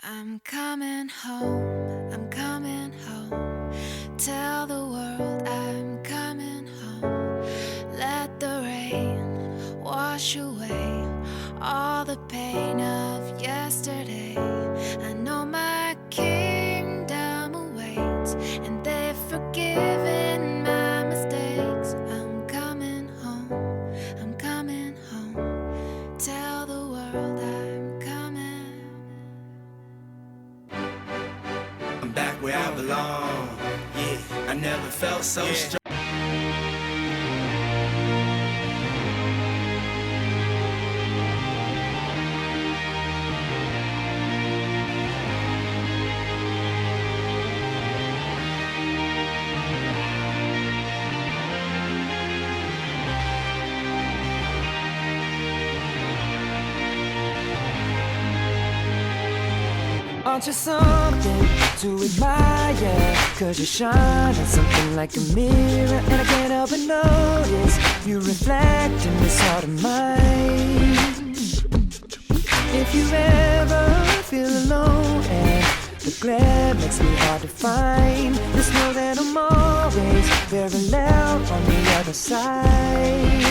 I'm coming home, I'm coming home. Tell the world I'm coming home. Let the rain wash away all the pain of yesterday. I know my kingdom awaits, and they've forgiven my mistakes. I'm coming home, I'm coming home. Tell the world I'm coming. I'm back where I belong. Yeah, I never felt so strong. Aren't you something to admire? Cause you shine on something like a mirror, and I can't help but notice you reflect in this heart of mine. If you ever feel alone and the glare makes me hard to find, just know that I'm always very loud on the other side.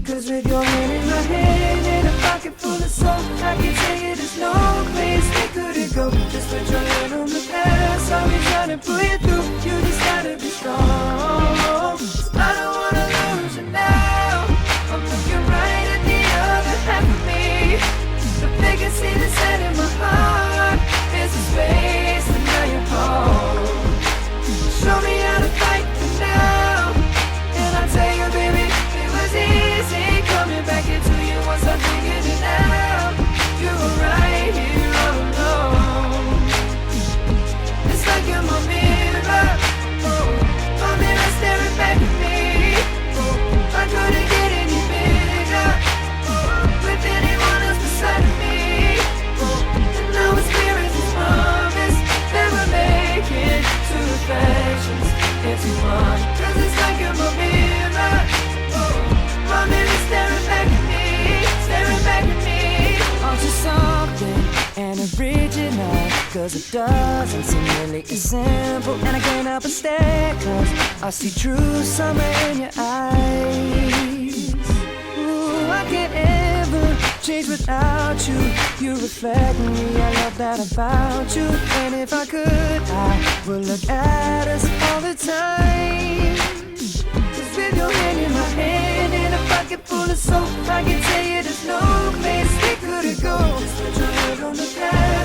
Cause with your hand in my hand and a pocket full of soul, I can tell you there's no place we couldn't go. Just put your hand on the past, I'll be trying to pull you through. You just gotta be strong. I don't wanna lose you now. I'm looking right at the other half of me. The vacancy that's set in my heart is a space, and now you're home. Show me how to fight for now, and I'll tell you, baby, it was easy coming back into you once I figured it out. You were right here all alone. It's like you're my mirror, my mirror staring back at me. I couldn't get any bigger with anyone else beside me. And now it's clear as this promise that we're making two reflections into one. Cause it's like you're my mirror, my mirror staring back at me, staring back at me. Aren't you something and original? Cause it doesn't seem really as simple, and I can't help but stare, cause I see true summer in your eyes. Ooh, I can't ever change without you. You reflect me, I love that about you. And if I could, I would look at us all the time. Cause with your hand in my hand and a pocket full of soap, I can tell you there's no place we couldn't go. Just put your head on the past,